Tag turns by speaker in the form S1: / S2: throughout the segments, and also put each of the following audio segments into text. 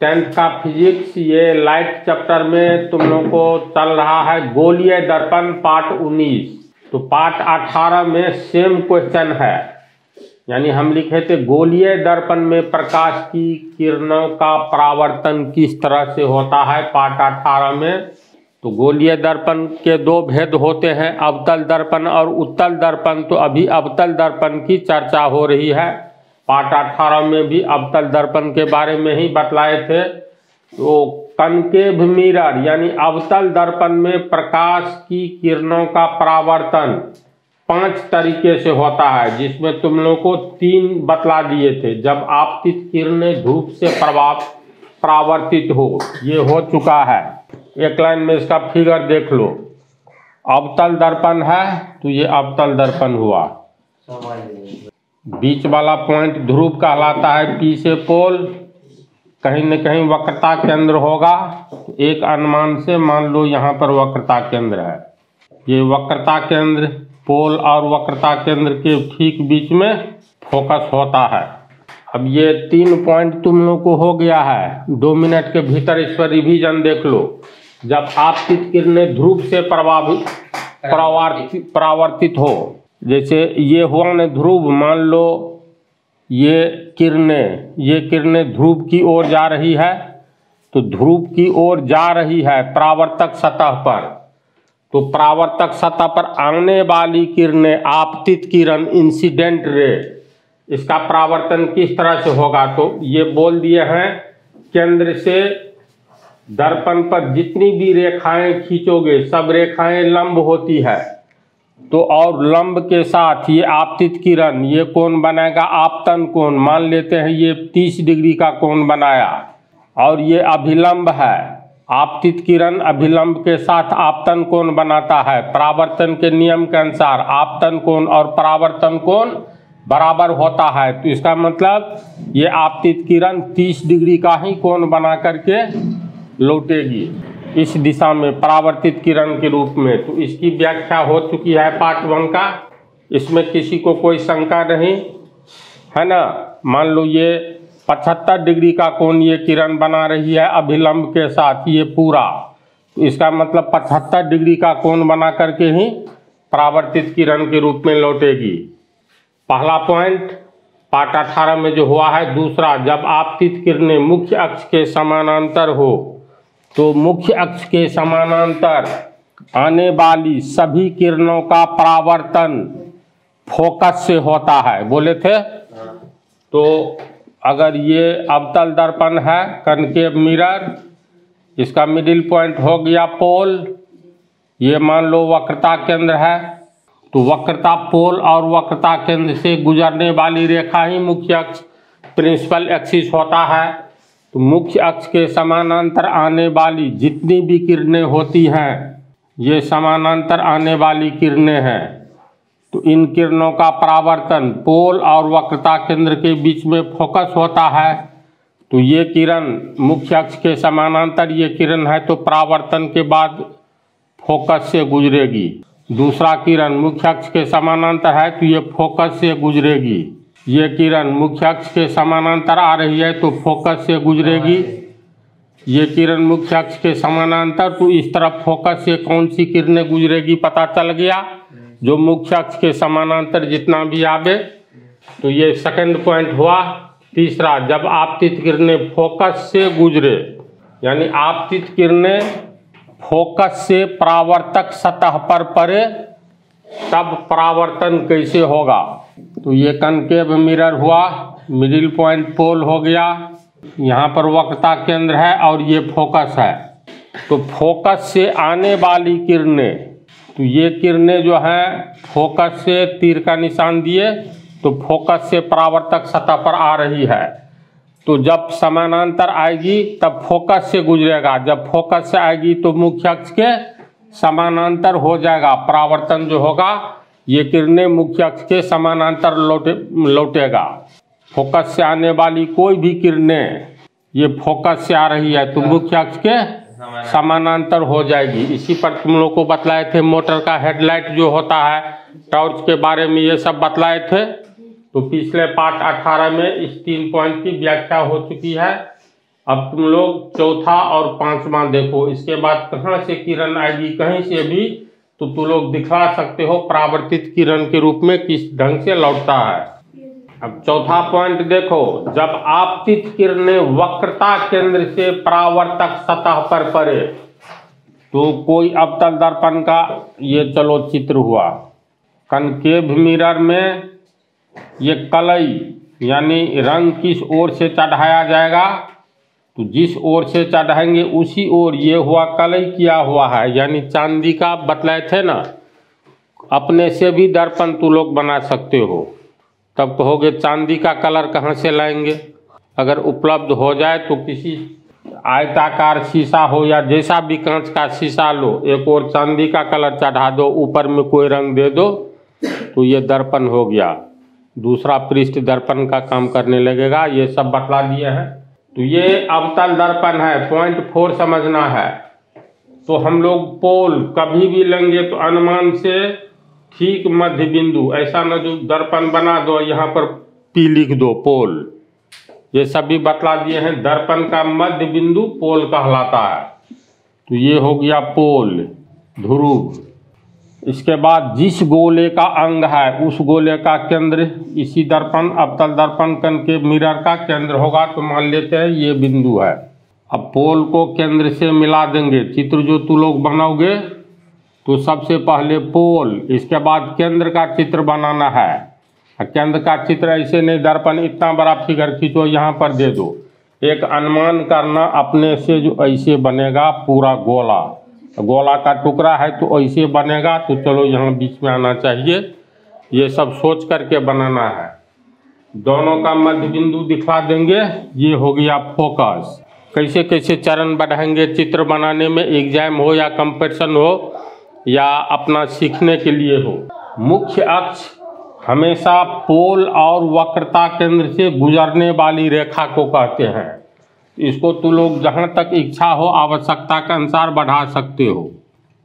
S1: 10th का physics, ये light chapter में तुम लोग को चल रहा है गोलीय दर्पण पार्ट 19। तो पार्ट 18 में सेम क्वेश्चन है, यानी हम लिखे थे गोलीय दर्पण में प्रकाश की किरणों का परावर्तन किस तरह से होता है पार्ट 18 में। तो गोलीय दर्पण के दो भेद होते हैं, अवतल दर्पण और उत्तल दर्पण। तो अभी अवतल दर्पण की चर्चा हो रही है। पार्ट 18 में भी अवतल दर्पण के बारे में ही बतलाए थे। तो कनकेव मिरर यानी अवतल दर्पण में प्रकाश की किरणों का परावर्तन 5 तरीके से होता है, जिसमें तुम लोग को 3 बतला दिए थे। जब आपतित किरणें धूप से परावर्तित हो, ये हो चुका है। एक लाइन में इसका फिगर देख लो। अवतल दर्पण है तो ये अवतल दर्पण हुआ। बीच वाला पॉइंट ध्रुव कहलाता है, पी से पोल, कहीं न कहीं वक्रता केंद्र होगा। एक अनुमान से मान लो यहाँ पर वक्रता केंद्र है। ये वक्रता केंद्र पोल और वक्रता केंद्र के ठीक बीच में फोकस होता है। अब ये 3 पॉइंट तुम लोग को हो गया है। 2 मिनट के भीतर इस पर रिवीजन देख लो। जब आपतित किरणें ध्रुव से परावर्तित हो, जैसे ये हुआ न ध्रुव, मान लो ये किरणें ध्रुव की ओर जा रही है। तो ध्रुव की ओर जा रही है परावर्तक सतह पर। तो परावर्तक सतह पर आने वाली किरणें आपतित किरण, इंसिडेंट रे, इसका परावर्तन किस तरह से होगा। तो ये बोल दिए हैं, केंद्र से दर्पण पर जितनी भी रेखाएं खींचोगे सब रेखाएं लंब होती है। तो और लंब के साथ ये आपतित किरण, ये कोण बनाएगा आपतन कोण। मान लेते हैं ये 30 डिग्री का कोण बनाया और ये अभिलंब है। आपतित किरण अभिलंब के साथ आपतन कोण बनाता है। परावर्तन के नियम के अनुसार आपतन कोण और परावर्तन कोण बराबर होता है। तो इसका मतलब ये आपतित किरण 30 डिग्री का ही कोण बना करके लौटेगी इस दिशा में परावर्तित किरण के रूप में। तो इसकी व्याख्या हो चुकी है पार्ट 1 का। इसमें किसी को कोई शंका नहीं है ना। मान लो ये 75 डिग्री का कोण ये किरण बना रही है अभिलंब के साथ, ये पूरा। तो इसका मतलब 75 डिग्री का कोण बना करके ही परावर्तित किरण के रूप में लौटेगी। पहला पॉइंट पार्ट 18 में जो हुआ है। दूसरा, जब आपतित किरणें मुख्य अक्ष के समानांतर हो, तो मुख्य अक्ष के समानांतर आने वाली सभी किरणों का परावर्तन फोकस से होता है, बोले थे। तो अगर ये अवतल दर्पण है, कनकेव मिरर, इसका मिडिल पॉइंट हो गया पोल। ये मान लो वक्रता केंद्र है। तो वक्रता पोल और वक्रता केंद्र से गुजरने वाली रेखा ही मुख्य अक्ष, प्रिंसिपल एक्सिस होता है। तो मुख्य अक्ष के समानांतर आने वाली जितनी भी किरणें होती हैं, ये समानांतर आने वाली किरणें हैं। तो इन किरणों का परावर्तन पोल और वक्रता केंद्र के बीच में फोकस होता है। तो ये किरण मुख्य अक्ष के समानांतर ये किरण है, तो परावर्तन के बाद फोकस से गुजरेगी। दूसरा किरण मुख्य अक्ष के समानांतर है, तो ये फोकस से गुजरेगी। ये किरण मुख्य अक्ष के समानांतर आ रही है, तो फोकस से गुजरेगी। ये किरण मुख्य अक्ष के समानांतर, तो इस तरफ फोकस से कौन सी किरणें गुजरेगी पता चल गया, जो मुख्य अक्ष के समानांतर जितना भी आवे। तो ये सेकंड पॉइंट हुआ। तीसरा, जब आपतित किरणें फोकस से गुजरे, यानी आपतित किरणें फोकस से परावर्तक सतह पर पड़े, तब परावर्तन कैसे होगा। तो ये कनकेव मिरर हुआ, मिडिल पॉइंट पोल हो गया, यहाँ पर वक्रता केंद्र है और ये फोकस है। तो फोकस से आने वाली किरणें, तो ये किरणें जो हैं फोकस से, तीर का निशान दिए, तो फोकस से परावर्तक सतह पर आ रही है। तो जब समानांतर आएगी तब फोकस से गुजरेगा। जब फोकस से आएगी तो मुख्य अक्ष के समानांतर हो जाएगा। परावर्तन जो होगा, ये किरणें मुख्य अक्ष के समानांतर लौटेगा। फोकस से आने वाली कोई भी किरणें, ये फोकस से आ रही है तो मुख्य अक्ष के समानांतर हो जाएगी। इसी पर तुम लोग को बतलाए थे मोटर का हेडलाइट जो होता है, टॉर्च के बारे में ये सब बतलाए थे। तो पिछले पार्ट 18 में इस 3 पॉइंट की व्याख्या हो चुकी है। अब तुम लोग चौथा और पांचवा देखो, इसके बाद कहाँ से किरण आएगी, कहीं से भी तो तुम लोग दिखा सकते हो परावर्तित किरण के रूप में किस ढंग से लौटता है। अब चौथा पॉइंट देखो, जब आपतित किरणें वक्रता केंद्र से परावर्तक सतह पर पड़े, तो कोई अवतल दर्पण का ये चलो चित्र हुआ, कनकेव मिरर में ये कलई यानी रंग किस ओर से चढ़ाया जाएगा, तो जिस ओर से चढ़ाएंगे उसी ओर ये हुआ कलई किया हुआ है, यानी चांदी का बतलाए थे ना, अपने से भी दर्पण तू लोग बना सकते हो। तब कहोगे चांदी का कलर कहाँ से लाएंगे, अगर उपलब्ध हो जाए तो किसी आयताकार शीशा हो या जैसा भी कांच का शीशा लो, एक और चांदी का कलर चढ़ा दो, ऊपर में कोई रंग दे दो, तो ये दर्पण हो गया, दूसरा पृष्ठ दर्पण का काम करने लगेगा। ये सब बतला दिए हैं। तो ये अवतल दर्पण है, पॉइंट 4 समझना है। तो हम लोग पोल कभी भी लेंगे तो अनुमान से ठीक मध्य बिंदु, ऐसा न जो दर्पण बना दो यहाँ पर पी लिख दो पोल, ये सब भी बतला दिए हैं। दर्पण का मध्य बिंदु पोल कहलाता है। तो ये हो गया पोल, ध्रुव। इसके बाद जिस गोले का अंग है उस गोले का केंद्र इसी दर्पण अवतल दर्पण के मिरर का केंद्र होगा, तो मान लेते हैं ये बिंदु है। अब पोल को केंद्र से मिला देंगे। चित्र जो तू लोग बनाओगे तो सबसे पहले पोल, इसके बाद केंद्र का चित्र बनाना है। केंद्र का चित्र ऐसे नहीं, दर्पण इतना बड़ा फिगर खींचो यहाँ पर दे दो, एक अनुमान करना अपने से जो ऐसे बनेगा पूरा गोला, गोला का टुकड़ा है तो ऐसे बनेगा, तो चलो यहाँ बीच में आना चाहिए, ये सब सोच करके बनाना है। दोनों का मध्य बिंदु दिखा देंगे, ये हो गया फोकस। कैसे कैसे चरण बढ़ाएंगे चित्र बनाने में, एग्जाम हो या कंपटीशन हो या अपना सीखने के लिए हो। मुख्य अक्ष हमेशा पोल और वक्रता केंद्र से गुजरने वाली रेखा को कहते हैं। इसको तू लोग जहाँ तक इच्छा हो आवश्यकता के अनुसार बढ़ा सकते हो,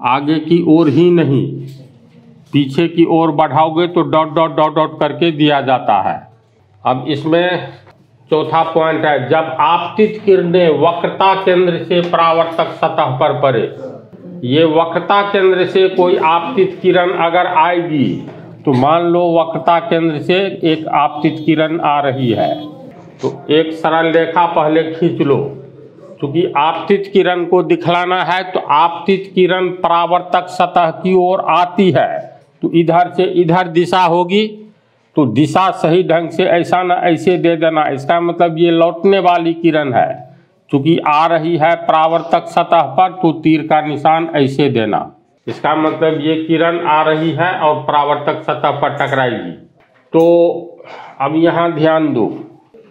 S1: आगे की ओर ही नहीं, पीछे की ओर बढ़ाओगे तो डॉट डॉट डॉट डॉट करके दिया जाता है। अब इसमें चौथा पॉइंट है, जब आपतित किरणें वक्रता केंद्र से परावर्तक सतह पर पड़े। ये वक्रता केंद्र से कोई आपतित किरण अगर आएगी तो मान लो वक्रता केंद्र से एक आपतित किरण आ रही है, तो एक सरल रेखा पहले खींच लो। क्योंकि आपतित किरण को दिखलाना है तो आपतित किरण परावर्तक सतह की ओर आती है, तो इधर से इधर दिशा होगी, तो दिशा सही ढंग से ऐसा न ऐसे दे देना। इसका मतलब ये लौटने वाली किरण है, चूँकि आ रही है परावर्तक सतह पर, तो तीर का निशान ऐसे देना। इसका मतलब ये किरण आ रही है और परावर्तक सतह पर टकराएगी। तो अब यहाँ ध्यान दो,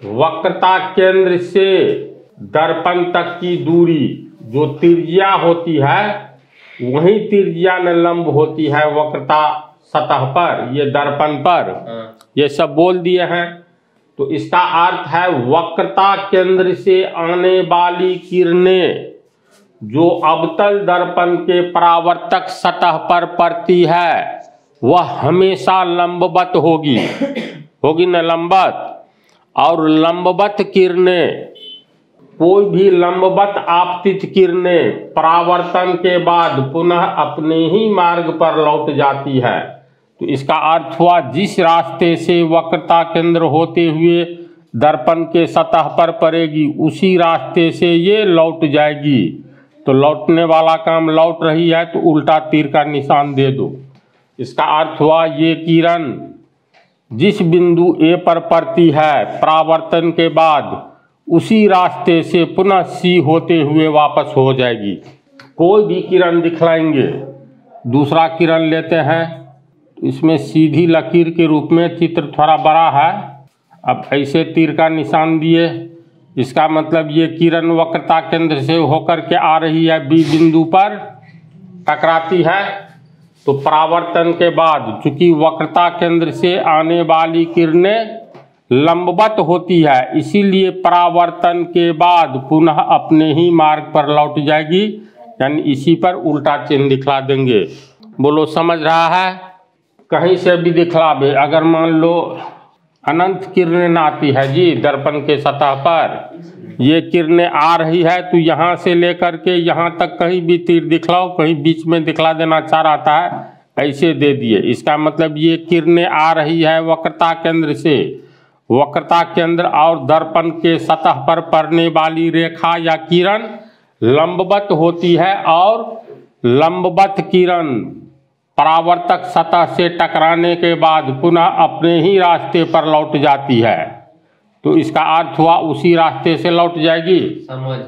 S1: वक्रता केंद्र से दर्पण तक की दूरी जो त्रिज्या होती है, वही त्रिज्या में लंब होती है वक्रता सतह पर, ये दर्पण पर, ये सब बोल दिए हैं। तो इसका अर्थ है वक्रता केंद्र से आने वाली किरणें जो अवतल दर्पण के परावर्तक सतह पर पड़ती है वह हमेशा लंबवत होगी, होगी न लंबवत। और लंबवत किरणें, कोई भी लंबवत आपतित किरणें परावर्तन के बाद पुनः अपने ही मार्ग पर लौट जाती है। तो इसका अर्थ हुआ जिस रास्ते से वक्रता केंद्र होते हुए दर्पण के सतह पर पड़ेगी उसी रास्ते से ये लौट जाएगी। तो लौटने वाला काम लौट रही है तो उल्टा तीर का निशान दे दो। इसका अर्थ हुआ ये किरण जिस बिंदु ए पर पड़ती है परावर्तन के बाद उसी रास्ते से पुनः सी होते हुए वापस हो जाएगी। कोई भी किरण दिखलाएंगे, दूसरा किरण लेते हैं, इसमें सीधी लकीर के रूप में चित्र थोड़ा बड़ा है। अब ऐसे तीर का निशान दिए, इसका मतलब ये किरण वक्रता केंद्र से होकर के आ रही है, बी बिंदु पर टकराती है। तो परावर्तन के बाद चूंकि वक्रता केंद्र से आने वाली किरणें लंबवत होती है, इसीलिए परावर्तन के बाद पुनः अपने ही मार्ग पर लौट जाएगी, यानी इसी पर उल्टा चिन्ह दिखला देंगे। बोलो समझ रहा है? कहीं से भी दिखलावे, अगर मान लो अनंत किरणें आती है जी दर्पण के सतह पर। ये किरणें आ रही है तो यहाँ से लेकर के यहाँ तक कहीं भी तीर दिखलाओ, कहीं बीच में दिखला देना चाह रहा है ऐसे दे दिए। इसका मतलब ये किरणें आ रही है वक्रता केंद्र से, वक्रता केंद्र और दर्पण के सतह पर पड़ने वाली रेखा या किरण लंबवत होती है और लंबवत किरण परावर्तक सतह से टकराने के बाद पुनः अपने ही रास्ते पर लौट जाती है। तो इसका अर्थ हुआ उसी रास्ते से लौट जाएगी।
S2: समझ।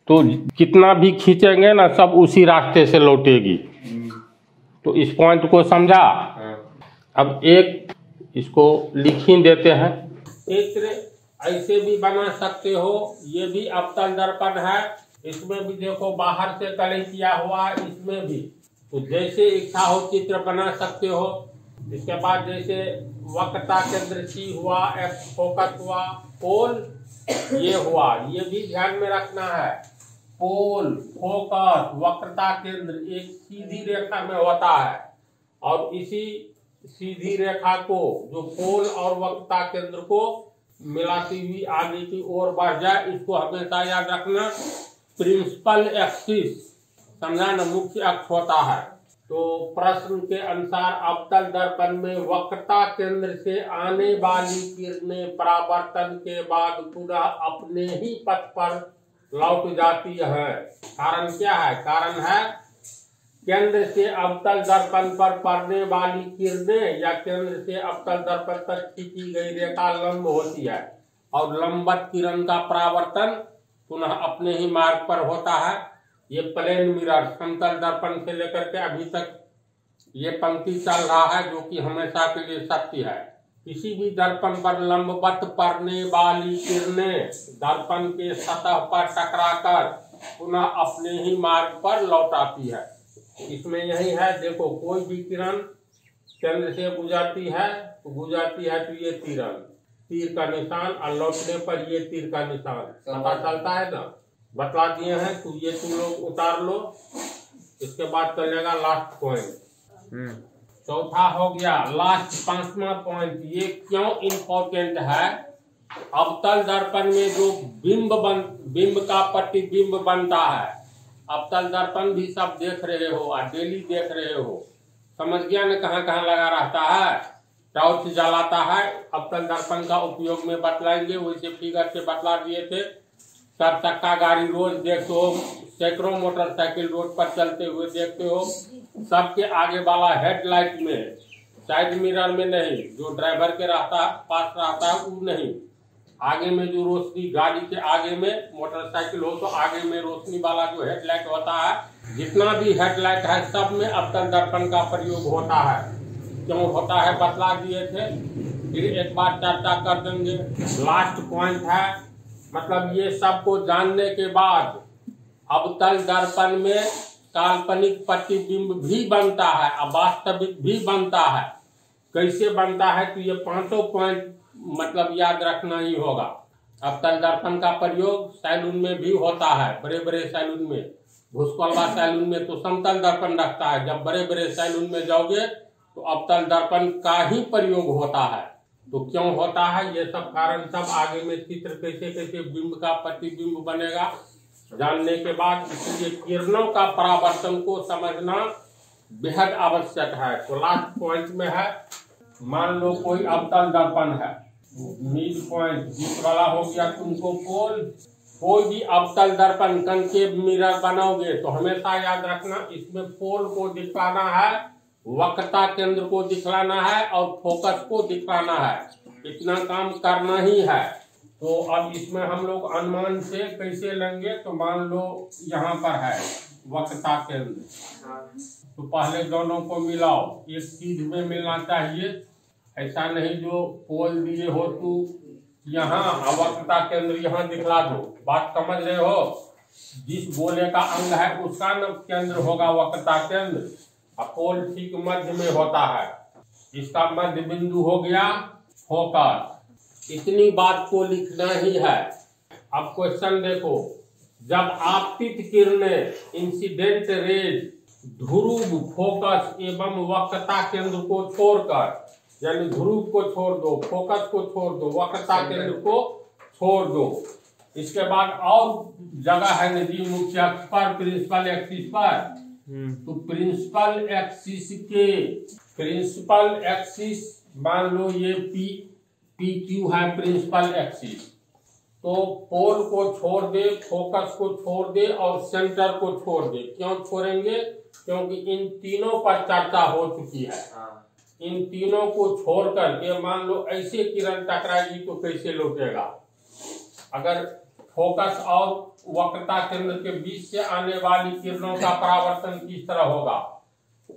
S1: तो कितना भी खींचेंगे ना सब उसी रास्ते से लौटेगी। तो इस पॉइंट को समझा। अब एक इसको लिख ही देते हैं। चित्र ऐसे भी बना सकते हो, ये भी अवतल दर्पण है, इसमें भी देखो बाहर से कलई किया हुआ, इसमें भी तो जैसे इच्छा हो चित्र बना सकते हो। इसके बाद जैसे वक्रता केंद्र सी हुआ, एक्स फोकस हुआ, पोल ये हुआ, ये भी ध्यान में रखना है। पोल, फोकस, वक्रता केंद्र एक सीधी रेखा में होता है और इसी सीधी रेखा को जो पोल और वक्रता केंद्र को मिलाती हुई आगे की ओर बढ़ जाए, इसको हमेशा याद रखना प्रिंसिपल एक्सिस, समझा ना, मुख्य अक्ष होता है। तो प्रश्न के अनुसार अवतल दर्पण में वक्रता केंद्र से आने वाली किरणें परावर्तन के बाद पुनः अपने ही पथ पर लौट जाती है। कारण क्या है? कारण है केंद्र से अवतल दर्पण पर पड़ने वाली किरणें या केंद्र से अवतल दर्पण तक खींची गई रेखा लंब होती है और लंबवत किरण का परावर्तन पुनः अपने ही मार्ग पर होता है। ये प्लेन मिरर समतल दर्पण से लेकर के अभी तक ये पंक्ति चल रहा है जो कि हमेशा के लिए सत्य है। किसी भी दर्पण पर लंबवत पड़ने वाली किरणें दर्पण के सतह पर टकराकर पुनः अपने ही मार्ग पर लौट आती है। इसमें यही है, देखो कोई भी किरण केंद्र से गुजरती है तो ये तीर का निशान और लौटने पर ये तीर का निशान पता चलता है ना, बतला दिए हैं। तो ये तुम लोग उतार लो। इसके बाद चलेगा लास्ट पॉइंट। चौथा हो गया लास्ट, पांचवा पॉइंट। ये क्यों इम्पोर्टेंट है? अवतल दर्पण में जो बिंब का प्रतिबिंब बनता है, अवतल दर्पण भी सब देख रहे हो और डेली देख रहे हो, समझ गया न कहाँ कहाँ लगा रहता है, टॉर्च जलाता है। अवतल दर्पण का उपयोग में बतलाएंगे, वैसे फिगर से बतला दिए थे। 4 चक्का गाड़ी रोज देखते हो, सैकड़ों मोटरसाइकिल रोड पर चलते हुए देखते हो, सबके आगे वाला हेडलाइट में, साइड मिरर में नहीं, जो ड्राइवर के पास रहता है वो नहीं, आगे में जो रोशनी गाड़ी के आगे में मोटरसाइकिल हो तो आगे में रोशनी वाला जो हेडलाइट होता है, जितना भी हेडलाइट है सब में अवतल दर्पण का प्रयोग होता है। क्यों होता है बतला दिए थे, फिर एक बार चर्चा कर देंगे। लास्ट पॉइंट है, मतलब ये सबको जानने के बाद अवतल दर्पण में काल्पनिक प्रतिबिंब भी बनता है और वास्तविक भी बनता है। कैसे बनता है? तो ये 5 पॉइंट मतलब याद रखना ही होगा। अवतल दर्पण का प्रयोग सैलून में भी होता है, बड़े बड़े सैलून में। भूसकोलवा सैलून में तो समतल दर्पण रखता है, जब बड़े बड़े सैलून में जाओगे तो अवतल दर्पण का ही प्रयोग होता है। तो क्यों होता है ये सब कारण सब आगे में चित्र कैसे कैसे बिंब का प्रतिबिंब बनेगा जानने के बाद, इसलिए किरणों का परावर्तन को समझना बेहद आवश्यक है। तो लास्ट पॉइंट में है, मान लो कोई अवतल दर्पण है, मिड पॉइंट बीच वाला हो गया तुमको पोल। कोई भी अवतल दर्पण कनकेव मिरर बनाओगे तो हमेशा याद रखना इसमें पोल को दिखलाना है, वक्रता केंद्र को दिखलाना है और फोकस को दिखलाना है। इतना काम करना ही है। तो अब इसमें हम लोग अनुमान से कैसे लेंगे? तो मान लो यहाँ पर है वक्रता केंद्र, तो पहले दोनों को मिलाओ, एक चीज में मिलना चाहिए, ऐसा नहीं जो पोल दिए हो तो यहाँ वक्रता केंद्र यहाँ दिखला दो। बात समझ रहे हो? जिस गोले का अंग है उसका न केंद्र होगा वक्रता केंद्र, और पोल ठीक मध्य में होता है, इसका मध्य बिंदु हो गया फोकस। इतनी बात को लिखना ही है। अब क्वेश्चन देखो, जब आपतित किरणें इंसिडेंट रेज ध्रुव, फोकस एवं वक्रता केंद्र को छोड़कर यानी ध्रुव को छोड़ दो, फोकस को छोड़ दो, वक्रता केंद्र को छोड़ दो। इसके बाद और जगह है नदी मुख्य अक्ष पर, प्रिंसिपल एक्सिस पर। तो प्रिंसिपल एक्सिस मान लो ये पी क्यू है प्रिंसिपल एक्सिस। तो पोल को छोड़ दे, फोकस को छोड़ दे और सेंटर को छोड़ दे। क्यों छोड़ेंगे? क्योंकि इन तीनों पर चर्चा हो चुकी है। इन तीनों को छोड़ करके मान लो ऐसे किरण टकराएगी तो कैसे लौटेगा? अगर फोकस और वक्रता केंद्र के बीच से आने वाली किरणों का परावर्तन किस तरह होगा?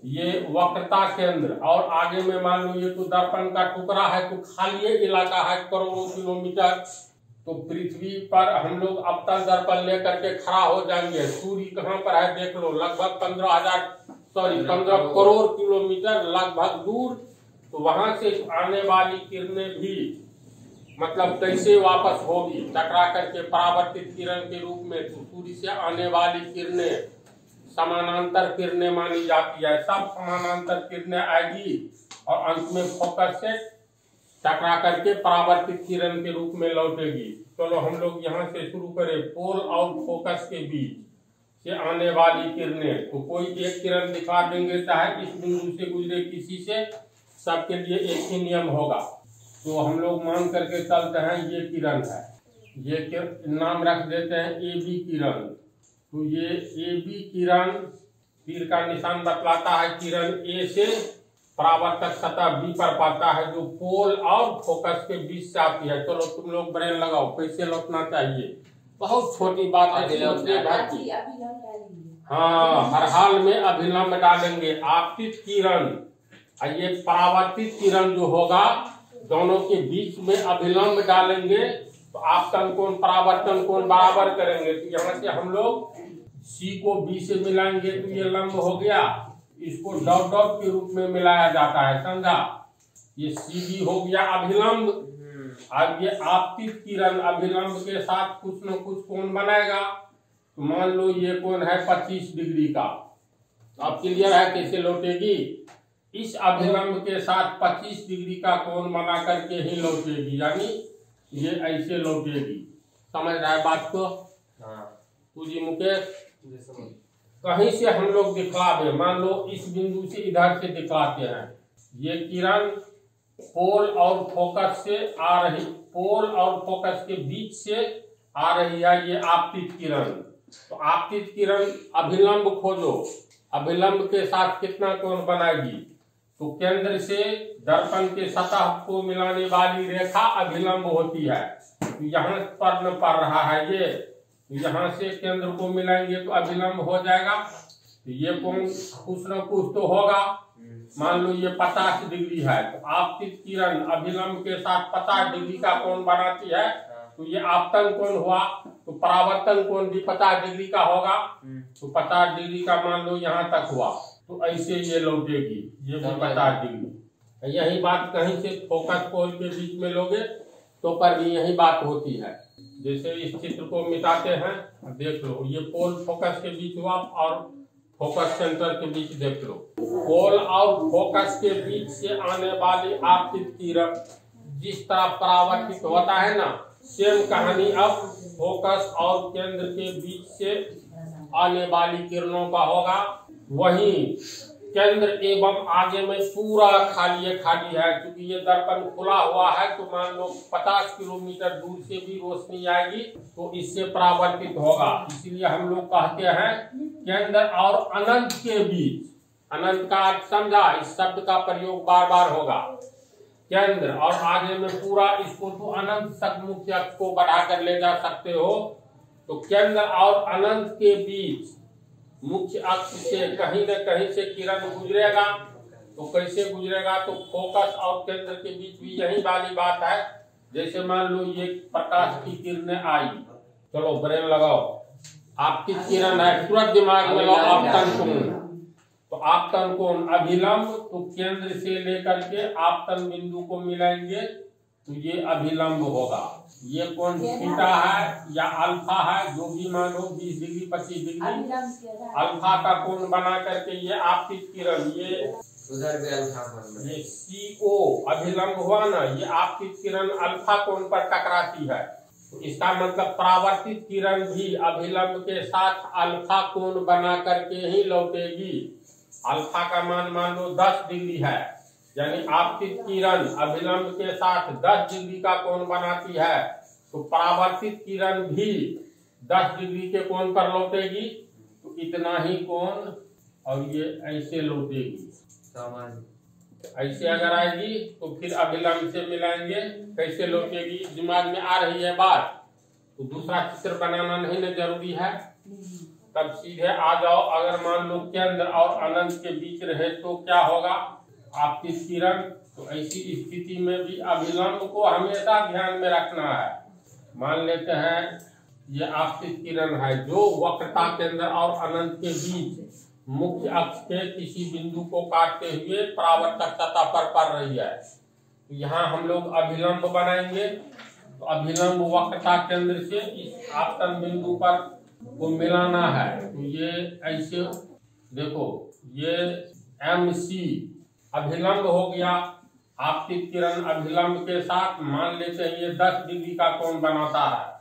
S1: ये वक्रता केंद्र और आगे में मान लो ये तो दर्पण का टुकड़ा है, तो खाली इलाका है करोड़ों किलोमीटर। तो पृथ्वी पर हम लोग अवतल दर्पण लेकर के खड़ा हो जाएंगे। सूर्य कहाँ पर है देख लो, लगभग 15 करोड़ किलोमीटर लगभग दूर। तो वहां से आने वाली किरणें भी मतलब कैसे वापस होगी? टकरा करके परावर्तित किरण के रूप में। तो सूर्य से आने वाली किरणें समानांतर किरणें मानी जाती है। सब समानांतर किरणें आएगी और अंत में फोकस से टकरा करके परावर्तित किरण के रूप में लौटेगी। चलो हम लोग यहाँ से शुरू करें। पोल और फोकस के बीच से आने वाली किरणें, तो कोई एक किरण दिखा देंगे, चाहे इस बिंदु से गुजरे किसी से, सबके लिए एक ही नियम होगा। तो हम लोग मान करके चलते हैं ये किरण है, ये नाम रख देते हैं ए बी किरण। तो ये ए बी किरण तीर का निशान बतलाता है किरण ए से परावर्तक सतह बी पर पाता है, जो पोल और फोकस के बीच से आती है। चलो तुम लोग ब्रेन लगाओ, कैसे लौटना चाहिए? बहुत छोटी बात है। हाँ, हर हाल में अभिलंब डालेंगे। आपतित किरण ये परावर्तित किरण जो होगा, दोनों के बीच में अभिलंब डालेंगे तो आपतन कोण परावर्तन कोण बराबर करेंगे। तो यहाँ से हम लोग सी को बी से मिलाएंगे तो ये लंब हो गया। इसको डॉट डॉट के रूप में मिलाया जाता है, समझा? ये सी बी हो गया अभिलंब। अब ये आपतित किरण अभिलंब के साथ कुछ न कुछ कोण बनाएगा। तो मान लो ये कोण है 25 डिग्री का। अब क्लियर है कैसे लौटेगी? इस अभिलंब के साथ 25 डिग्री का कोण बना करके ही लौटेगी, यानी ये ऐसे लौटेगी। समझ रहा है बात को? जी मुकेश, कहीं से हम लोग दिखला दे, मान लो इस बिंदु से इधर से दिखलाते हैं। ये किरण पोल और फोकस से आ रही, पोल और फोकस के बीच से आ रही है ये आपतित किरण। तो आपतित किरण अभिलंब खोजो, अभिलंब के साथ कितना कोण बनाएगी? तो केंद्र से दर्पण के सतह को मिलाने वाली रेखा अभिलंब होती है। तो यहाँ पर न पड़ रहा है ये, तो यहाँ से केंद्र को मिलाएंगे तो अभिलंब हो जाएगा। तो ये कोण कुछ न कुछ तो होगा। मान लो ये 50 डिग्री है, तो आपतित किरण अभिलंब के साथ 50 डिग्री का कोण बनाती है। तो ये आपतन कोण हुआ, तो परावर्तन कोण भी 50 डिग्री का होगा। तो 50 डिग्री का मान लो यहाँ तक हुआ, तो ऐसे ये लौटेगी, ये भी 50 डिग्री। यही बात कहीं से फोकस पोल के बीच में लोगे तो पर भी यही बात होती है। जैसे इस चित्र को मिटाते हैं, देख लो ये पोल फोकस के बीच हुआ और फोकस सेंटर के बीच देख लो। पोल और फोकस के बीच से आने वाली आपतित किरण जिस तरह परावर्तित होता है ना, सेम कहानी अब फोकस और केंद्र के बीच से आने वाली किरणों का होगा। वही केंद्र एवं आगे में पूरा खाली है, क्योंकि ये दर्पण खुला हुआ है। तो मान लो 50 किलोमीटर दूर से भी रोशनी आएगी तो इससे परावर्तित होगा। इसलिए हम लोग कहते हैं केंद्र और अनंत के बीच। अनंत का अर्थ समझा? इस शब्द का प्रयोग बार बार होगा। केंद्र और आगे में पूरा, इसको तो अनंत तक मुख्य अक्ष को बढ़ा कर ले जा सकते हो। तो केंद्र और अनंत के बीच मुख्य अक्ष से कहीं न कहीं से किरण गुजरेगा। तो कैसे गुजरेगा? तो फोकस और केंद्र के बीच भी यही वाली बात है। जैसे मान लो ये प्रकाश की किरणें आई, चलो ब्रेन लगाओ, आपकी किरण है, तुरंत दिमाग में लो आपतन कोण। तो आपतन कोण अभिलंब, तो केंद्र से लेकर के आपतन बिंदु को मिलाएंगे तो ये अभिलंब होगा। ये कोण थीटा है या अल्फा है, जो भी मानो 20 डिग्री 25 डिग्री, अल्फा का कोण बना करके ये आपतित किरण, ये
S2: उधर भी अल्फा कोण।
S1: ये CO अभिलंब हुआ ना, ये आपतित किरण अल्फा कोण पर टकराती है, तो इसका मतलब परावर्तित किरण भी अभिलंब के साथ अल्फा कोण बना करके ही लौटेगी। अल्फा का मान मान लो 10 डिग्री है, यानी आपतित किरण अभिलंब के साथ 10 डिग्री का कोण बनाती है, तो परावर्तित किरण भी 10 डिग्री के कोण पर लौटेगी, तो इतना ही कोण, और ये ऐसे लौटेगी। ऐसे अगर आएगी तो फिर अभिलंब से मिलाएंगे, कैसे लौटेगी दिमाग में आ रही है बात, तो दूसरा चित्र बनाना नहीं ना जरूरी है, तब सीधे आ जाओ। अगर मान लो केंद्र और अनंत के बीच रहे तो क्या होगा, आपतित किरण, तो ऐसी स्थिति में भी अभिलंब को हमेशा ध्यान में रखना है। मान लेते हैं ये आपतित किरण है जो वक्रता केंद्र और अनंत के बीच मुख्य अक्ष के किसी बिंदु को काटते हुए परावर्तक सतह पर पड़ रही है, तो यहाँ हम लोग अभिलंब बनाएंगे। तो अभिलंब वक्रता केंद्र से इस आपतन बिंदु पर को मिलाना है, तो ये ऐसे देखो, ये MC अभिलंब हो गया। आपतित किरण अभिलंब के साथ मान लेते हैं ये 10 डिग्री का कोण बनाता है,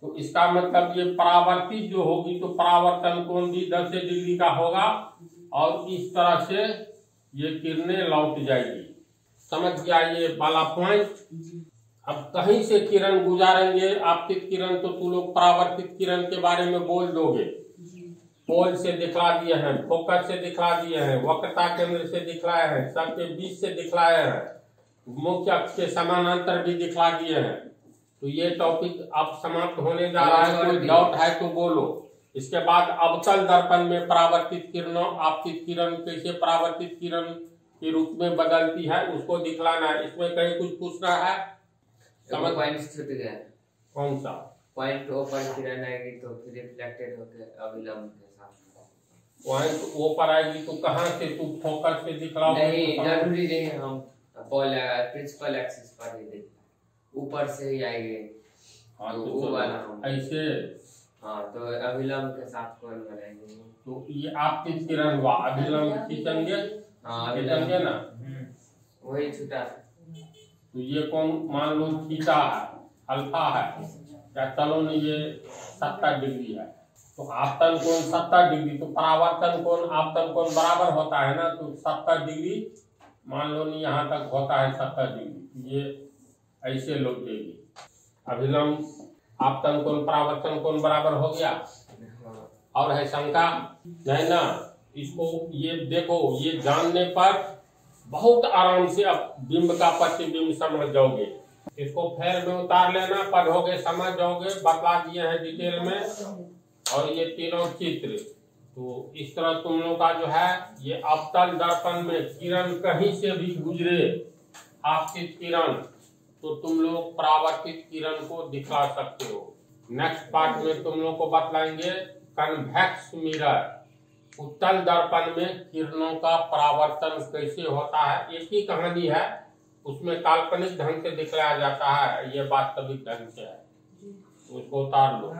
S1: तो इसका मतलब ये परावर्तित जो होगी तो परावर्तन कोण भी 10 डिग्री का होगा, और इस तरह से ये किरणें लौट जाएगी। समझ गया ये वाला पॉइंट। अब कहीं से किरण गुजारेंगे आपतित किरण, तो तू लोग परावर्तित किरण के बारे में बोल दोगे। पोल से दिखला दिए हैं, फोकस से दिखला दिए हैं, वक्रता केंद्र से दिखलाए हैं, सबके बीच से दिखलाए हैं, मुख्य अक्ष के समानांतर भी दिखला दिए हैं। तो ये टॉपिक अब समाप्त होने जा रहा है, कोई डाउट है तो बोलो। इसके बाद अवतल दर्पण में परावर्तित किरणों आपतित किरण कैसे परावर्तित किरण के रूप में बदलती है उसको दिखलाना है। इसमें कहीं कुछ पूछना है?
S2: समझ पॉइंट छूट गया।
S1: कौन सा
S2: पॉइंट ओ पर किरण आएगी तो फिर रिफ्लेक्टेड होकर अभिलंब के साथ
S1: पॉइंट ओ पर आएगी, तो कहाँ से तू फोकस से दिखलाओ?
S2: नहीं जरूरी नहीं, हम प्रिंसिपल एक्सिस पर ही देख, ऊपर से ही आएंगे।
S1: हाँ,
S2: तो
S1: वो
S2: वाला
S1: ऐसे।
S2: हाँ, तो अभिलंब के साथ कोण बनाएंगे।
S1: तो ये आपतित किरण हुआ, अभिलंब खींचेंगे।
S2: हाँ
S1: खींचेंगे ना,
S2: वही छूटा।
S1: तो ये कौन मान लो थीटा है, अल्फा है, क्या चलो नहीं, ये 70 डिग्री है, तो आपतन कोण 70 डिग्री, तो परावर्तन कोण आपतन कोण बराबर होता है ना, तो 70 डिग्री मान लो नहीं, यहाँ तक होता है 70 डिग्री, ये ऐसे लौटेगी। अभिलंब आपतन कोण परावर्तन कोण बराबर हो गया। और है शंका? नहीं ना, इसको ये देखो, ये जानने पर बहुत आराम से अब बिंब का प्रतिबिंब समझ जाओगे। इसको फेर में उतार लेना, पढ़ोगे समझ जाओगे, बता दिए हैं डिटेल में। और ये तीनों चित्र, तो इस तरह तुम लोग का जो है ये अवतल दर्पण में किरण कहीं से भी गुजरे आपतित किरण, तो तुम लोग परावर्तित किरण को दिखला सकते हो। नेक्स्ट पार्ट में तुम लोग को बतलाएंगे कन्वेक्स मिरर, उत्तल दर्पण में किरणों का परावर्तन कैसे होता है। एक ही कहानी है, उसमें काल्पनिक ढंग से दिखलाया जाता है, ये वास्तविक ढंग से है, उसको उतार लो।